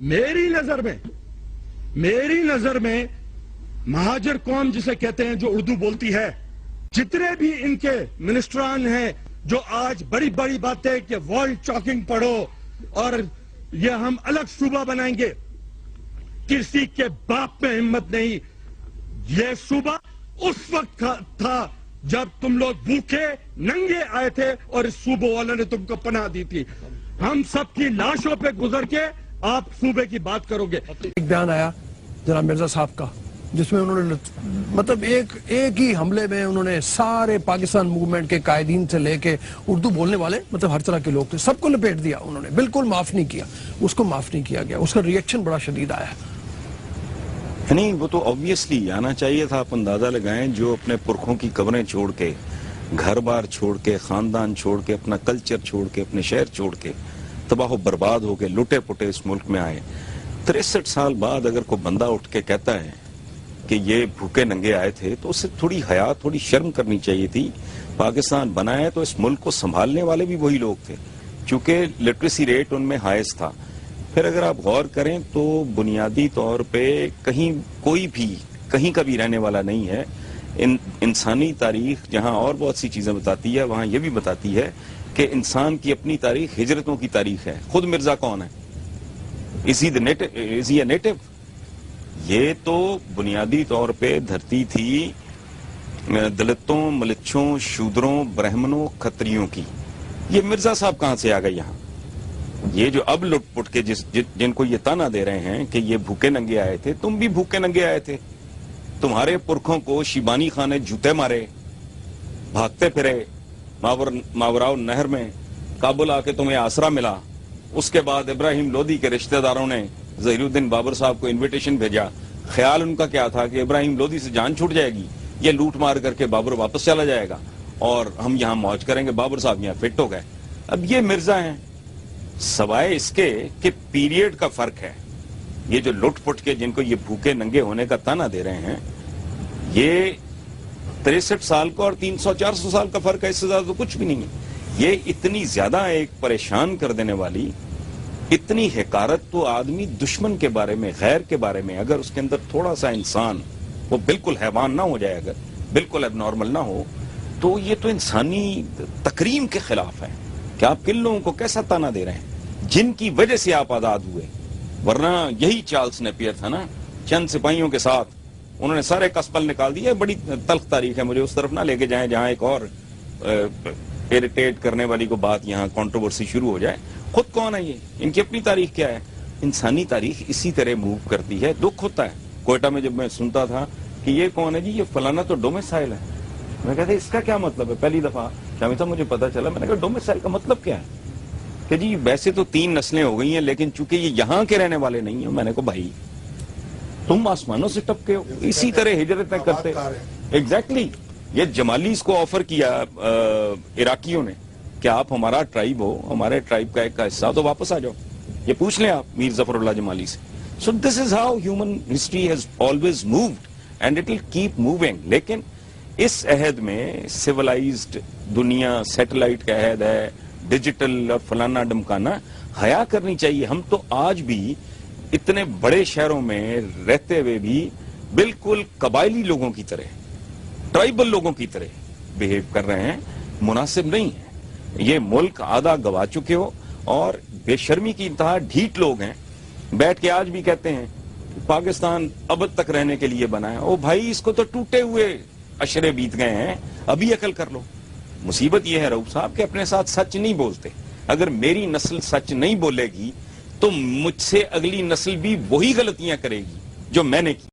میری نظر میں مہاجر قوم جسے کہتے ہیں جو اردو بولتی ہے، جتنے بھی ان کے منسٹران ہیں جو آج بڑی بڑی باتیں کہ ورلڈ چاکنگ پڑھو اور یہ ہم الگ صوبہ بنائیں گے، کسی کے باپ میں ہمت نہیں. یہ صوبہ اس وقت تھا جب تم لوگ بھوکے ننگے آئے تھے اور اس صوبے والوں نے تم کو پناہ دی تھی. ہم سب کی لاشوں پہ گزر کے آپ صوبے کی بات کرو گے. ایک بیان آیا جناب مرزا صاحب کا جس میں انہوں نے مطلب ایک ہی حملے میں انہوں نے سارے پاکستان موومنٹ کے قائدین سے لے کے اردو بولنے والے مطلب ہر طرح کے لوگ تھے، سب کو لپیٹ دیا انہوں نے، بالکل معاف نہیں کیا. اس کو معاف نہیں کیا گیا، اس کا ریئیکشن بڑا شدید آیا. نہیں، وہ تو آبویسلی آنا چاہیے تھا. آپ اندازہ لگائیں جو اپنے پرکھوں کی قبریں چھوڑ کے، گھر بار چھوڑ کے، خاندان چھوڑ کے، اپنا کلچر چھوڑ کے، اپنے شہر چھوڑ کے تباہ و برباد ہو کے لٹے پٹے اس ملک میں آئے. 63 سال بعد اگر کوئی بندہ اٹھ کے کہتا ہے کہ یہ بھوکے ننگے آئے تھے تو اسے تھوڑی حیا، تھوڑی شرم کرنی چاہیے تھی. پاکستان بنا ہے تو اس ملک کو سنبھالنے والے بھی وہی لوگ تھے، چونکہ لٹریسی ریٹ ان میں ہائیسٹ تھا. پھر اگر آپ غور کریں تو بنیادی طور پہ کوئی بھی کہیں کا بھی رہنے والا نہیں ہے. انسانی تاریخ جہاں اور بہت سی چیزیں بتاتی ہے، وہاں یہ بھی بتاتی ہے کہ انسان کی اپنی تاریخ ہجرتوں کی تاریخ ہے. خود مرزا کون ہے؟ از ہی اے نیٹو؟ یہ تو بنیادی طور پہ دھرتی تھی دلتوں، ملچھوں، شودروں، برہمنوں، کھتریوں کی. یہ مرزا صاحب کہاں سے آ گئے یہاں؟ یہ جو اب لٹ پٹ کے جن کو یہ تانا دے رہے ہیں کہ یہ بھوکے ننگے آئے تھے، تم بھی بھوکے ننگے آئے تھے. تمہارے پرکھوں کو شیبانی خان نے جوتے مارے، بھاگتے پھرے ماوراؤ نہر میں، کابل آ کے تمہیں آسرا ملا. اس کے بعد ابراہیم لودھی کے رشتہ داروں نے ظہیر الدین بابر صاحب کو انویٹیشن بھیجا. خیال ان کا کیا تھا کہ ابراہیم لودھی سے جان چھوٹ جائے گی، یہ لوٹ مار کر کے بابر واپس چلا جائے گا اور ہم یہاں موج کریں گے. بابر صاحب یہاں فٹ ہو گئے. اب یہ مرزا ہیں، سوائے اس کے کہ پیریڈ کا فرق ہے. یہ جو لٹ پٹ کے جن کو یہ بھوکے ننگے ہونے کا تانا دے رہے ہیں، یہ 63 سال کا اور 300-400 سال کا فرق ہے، اس سے زیادہ تو کچھ بھی نہیں ہے. یہ اتنی زیادہ ایک پریشان کر دینے والی اتنی حقارت تو آدمی دشمن کے بارے میں، غیر کے بارے میں اگر اس کے اندر تھوڑا سا انسان وہ بالکل حیوان نہ ہو جائے، اگر بالکل اب نارمل نہ ہو، تو یہ تو انسانی تکریم کے خلاف ہے کہ آپ کن لوگوں کو کیسا تانا دے رہے ہیں جن کی وجہ سے آپ آزاد ہوئے. ورنہ یہی چارلس نیپیئر تھا نا، چند سپاہیوں کے ساتھ انہوں نے سارے کسبل نکال دیے. بڑی تلخ تاریخ ہے، مجھے اس طرف نہ لے کے جائیں جہاں ایک اور اریٹیٹ کرنے والی کو بات یہاں کنٹروورسی شروع ہو جائے. خود کون ہے یہ؟ ان کی اپنی تاریخ کیا ہے؟ انسانی تاریخ اسی طرح موو کرتی ہے. دکھ ہوتا ہے کوئٹہ میں جب میں سنتا تھا کہ یہ کون ہے جی، یہ فلانا تو ڈومیسائل ہے. میں کہتا اس کا کیا مطلب ہے؟ پہلی دفعہ شامی صاحب مجھے پتا چلا. میں نے کہا ڈومیسائل کا مطلب کیا ہے؟ کہ جی ویسے تو 3 نسلیں ہو گئی ہیں لیکن چونکہ یہ یہاں کے رہنے والے نہیں ہیں. میں نے کہا بھائی تم آسمانوں سے ٹپکے ہو، اسی طرح ہجرتیں کرتے. ایگزیکٹلی یہ جمالیز کو آفر کیا عراقیوں نے کہ آپ ہمارا ٹرائب ہو، ہمارے ٹرائب کا ایک کا حصہ تو واپس آ جاؤ. یہ پوچھ لیں آپ میر ظفر اللہ جمالی سے. So this is how human history has always moved and it will keep moving. لیکن اس عہد میں سیولائزڈ دنیا، سیٹلائٹ کا عہد ہے، ڈیجیٹل اور فلانا ڈمکانا، حیا کرنی چاہیے. ہم تو آج بھی اتنے بڑے شہروں میں رہتے ہوئے بھی بالکل قبائلی لوگوں کی طرح، ٹرائبل لوگوں کی طرح بہیو کر رہے ہیں. مناسب نہیں ہے. یہ ملک آدھا گوا چکے ہو اور بے شرمی کی انتہا ڈھیٹ لوگ ہیں. بیٹھ کے آج بھی کہتے ہیں پاکستان ابد تک رہنے کے لیے بنا ہے. او بھائی اس کو تو ٹوٹے ہوئے اشرے بیت گئے ہیں، ابھی عقل کر لو. مصیبت یہ ہے رؤوف صاحب کہ اپنے ساتھ سچ نہیں بولتے. اگر میری نسل سچ نہیں بولے گی تو مجھ سے اگلی نسل بھی وہی غلطیاں کرے گی جو میں نے کی.